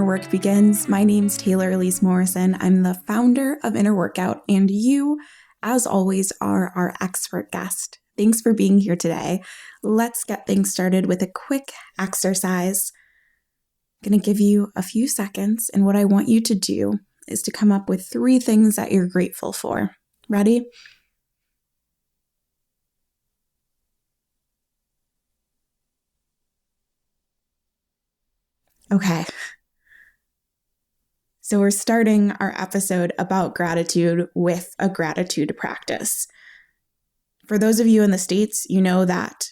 Work Begins. My name's Taylor Elise Morrison. I'm the founder of Inner Workout, and you, as always, are our expert guest. Thanks for being here today. Let's get things started with a quick exercise. I'm going to give you a few seconds, and what I want you to do is to come up with 3 things that you're grateful for. Ready? Okay. So we're starting our episode about gratitude with a gratitude practice. For those of you in the States, you know that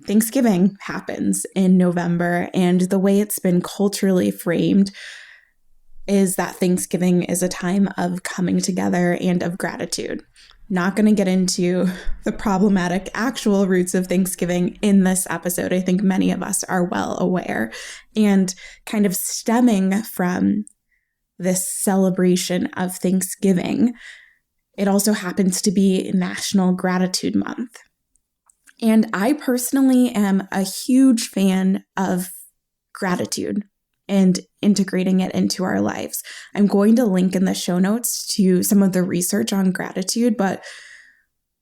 Thanksgiving happens in November, and the way it's been culturally framed is that Thanksgiving is a time of coming together and of gratitude. Not going to get into the problematic actual roots of Thanksgiving in this episode. I think many of us are well aware. And kind of stemming from this celebration of Thanksgiving, it also happens to be National Gratitude Month. And I personally am a huge fan of gratitude and integrating it into our lives. I'm going to link in the show notes to some of the research on gratitude, but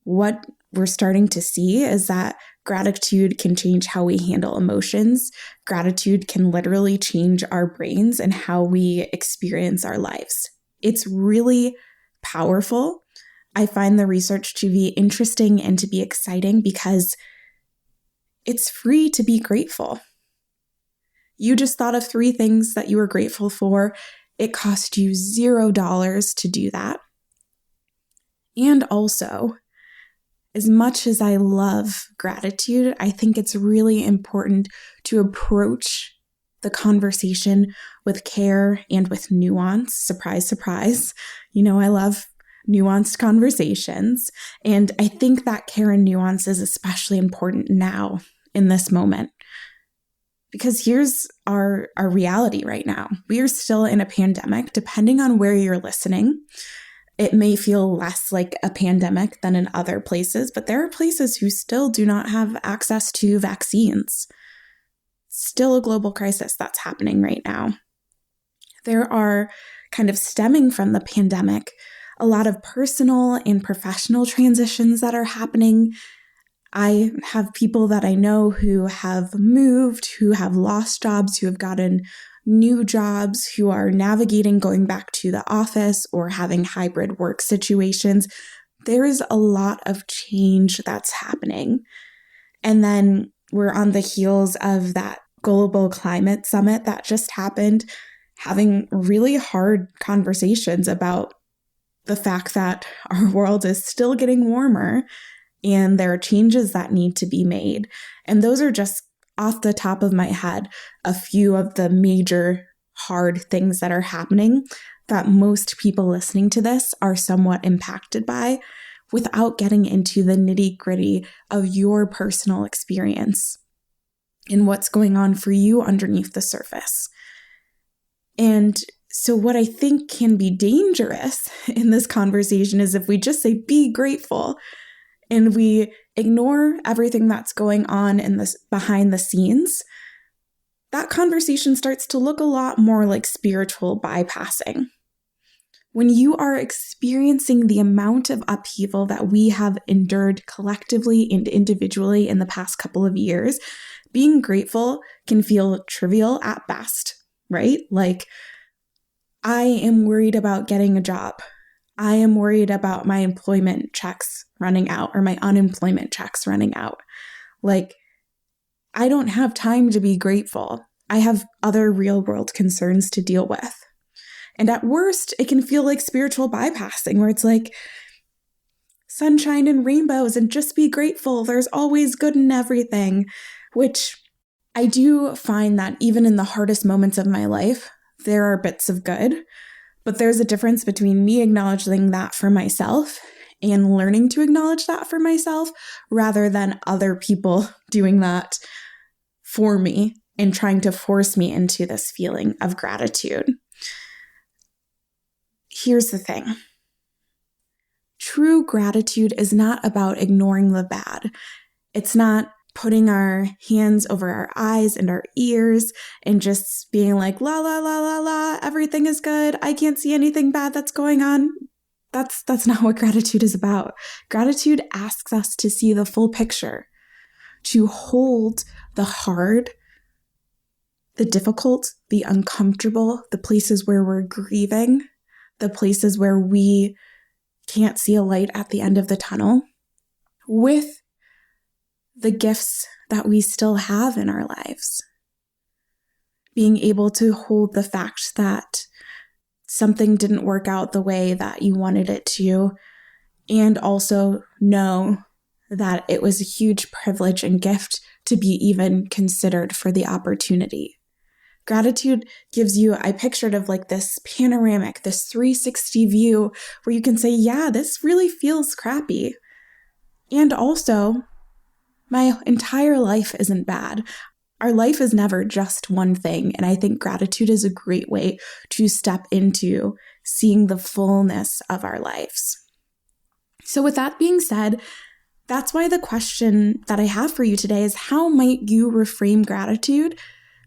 what we're starting to see is that gratitude can change how we handle emotions. Gratitude can literally change our brains and how we experience our lives. It's really powerful. I find the research to be interesting and to be exciting because it's free to be grateful. You just thought of 3 things that you were grateful for. It cost you $0 to do that. And also, as much as I love gratitude, I think it's really important to approach the conversation with care and with nuance. Surprise, surprise. You know, I love nuanced conversations. And I think that care and nuance is especially important now in this moment. Because here's our reality right now. We are still in a pandemic. Depending on where you're listening, it may feel less like a pandemic than in other places, but there are places who still do not have access to vaccines. Still a global crisis that's happening right now. There are, kind of stemming from the pandemic, a lot of personal and professional transitions that are happening. I have people that I know who have moved, who have lost jobs, who have gotten new jobs, who are navigating going back to the office or having hybrid work situations. There is a lot of change that's happening. And then we're on the heels of that global climate summit that just happened, having really hard conversations about the fact that our world is still getting warmer and there are changes that need to be made. And those are just off the top of my head, a few of the major hard things that are happening that most people listening to this are somewhat impacted by, without getting into the nitty-gritty of your personal experience and what's going on for you underneath the surface. And so what I think can be dangerous in this conversation is if we just say, be grateful, and we ignore everything that's going on in this behind the scenes, that conversation starts to look a lot more like spiritual bypassing. When you are experiencing the amount of upheaval that we have endured collectively and individually in the past couple of years, being grateful can feel trivial at best, right? Like, I am worried about getting a job. I am worried about my employment checks running out or my unemployment checks running out. Like, I don't have time to be grateful. I have other real world concerns to deal with. And at worst, it can feel like spiritual bypassing, where it's like sunshine and rainbows and just be grateful. There's always good in everything, which I do find that even in the hardest moments of my life, there are bits of good. But there's a difference between me acknowledging that for myself and learning to acknowledge that for myself, rather than other people doing that for me and trying to force me into this feeling of gratitude. Here's the thing. True gratitude is not about ignoring the bad. It's not putting our hands over our eyes and our ears and just being like, la, la, la, la, la, everything is good. I can't see anything bad that's going on. That's not what gratitude is about. Gratitude asks us to see the full picture, to hold the hard, the difficult, the uncomfortable, the places where we're grieving, the places where we can't see a light at the end of the tunnel, with the gifts that we still have in our lives. Being able to hold the fact that something didn't work out the way that you wanted it to, and also know that it was a huge privilege and gift to be even considered for the opportunity. Gratitude gives you, I pictured of like this panoramic, this 360 view where you can say, yeah, this really feels crappy. And also, my entire life isn't bad. Our life is never just one thing. And I think gratitude is a great way to step into seeing the fullness of our lives. So with that being said, that's why the question that I have for you today is, how might you reframe gratitude?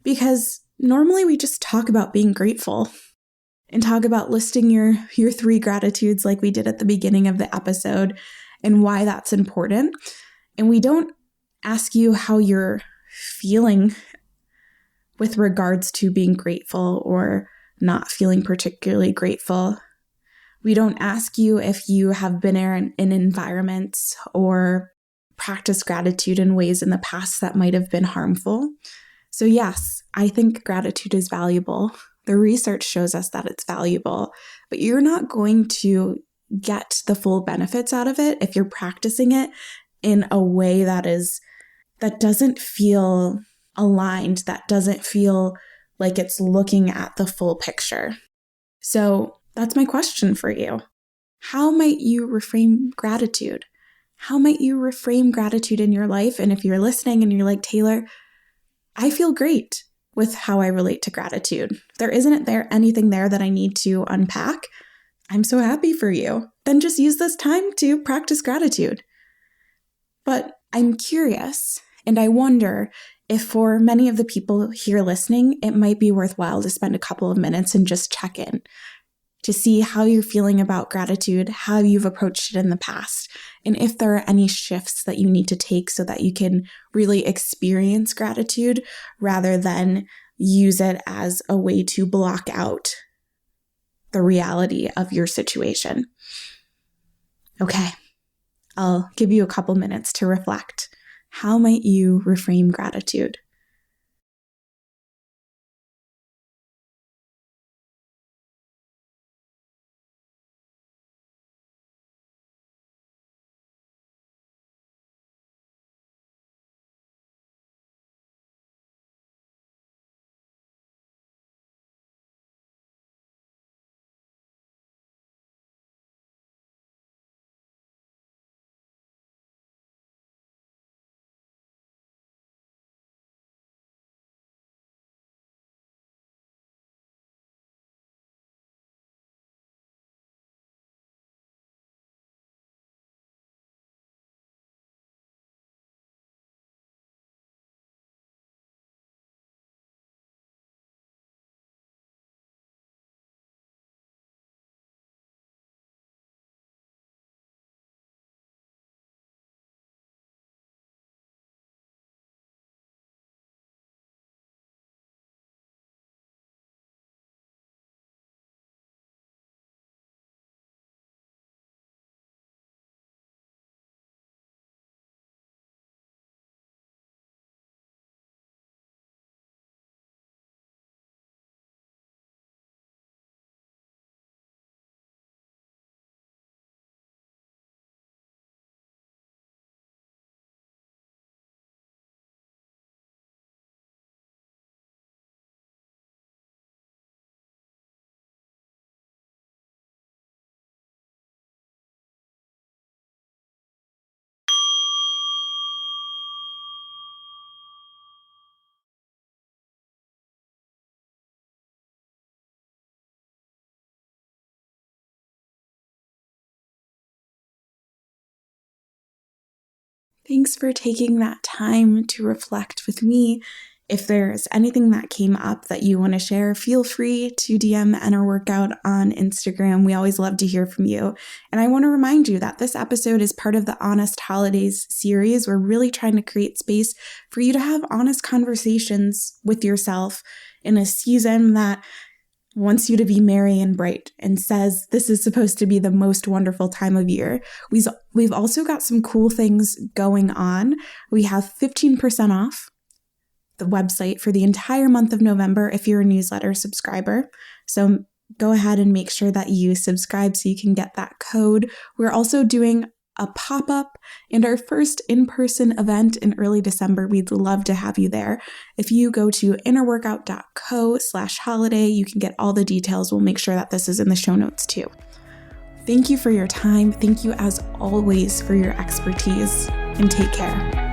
Because normally we just talk about being grateful and talk about listing your 3 gratitudes like we did at the beginning of the episode and why that's important. And we don't ask you how you're feeling with regards to being grateful or not feeling particularly grateful. We don't ask you if you have been in environments or practiced gratitude in ways in the past that might have been harmful. So yes, I think gratitude is valuable. The research shows us that it's valuable, but you're not going to get the full benefits out of it if you're practicing it in a way that doesn't feel aligned, that doesn't feel like it's looking at the full picture. So that's my question for you. How might you reframe gratitude? How might you reframe gratitude in your life? And if you're listening and you're like, Taylor, I feel great with how I relate to gratitude. There isn't anything there that I need to unpack. I'm so happy for you. Then just use this time to practice gratitude. But I'm curious, and I wonder if for many of the people here listening, it might be worthwhile to spend a couple of minutes and just check in to see how you're feeling about gratitude, how you've approached it in the past, and if there are any shifts that you need to take so that you can really experience gratitude rather than use it as a way to block out the reality of your situation. Okay, I'll give you a couple minutes to reflect. How might you reframe gratitude? Thanks for taking that time to reflect with me. If there's anything that came up that you want to share, feel free to DM Inner Workout on Instagram. We always love to hear from you. And I want to remind you that this episode is part of the Honest Holidays series. We're really trying to create space for you to have honest conversations with yourself in a season that wants you to be merry and bright and says this is supposed to be the most wonderful time of year. We've also got some cool things going on. We have 15% off the website for the entire month of November if you're a newsletter subscriber. So go ahead and make sure that you subscribe so you can get that code. We're also doing a pop-up and our first in-person event in early December. We'd love to have you there. If you go to innerworkout.co/holiday, you can get all the details. We'll make sure that this is in the show notes too. Thank you for your time. Thank you as always for your expertise, and take care.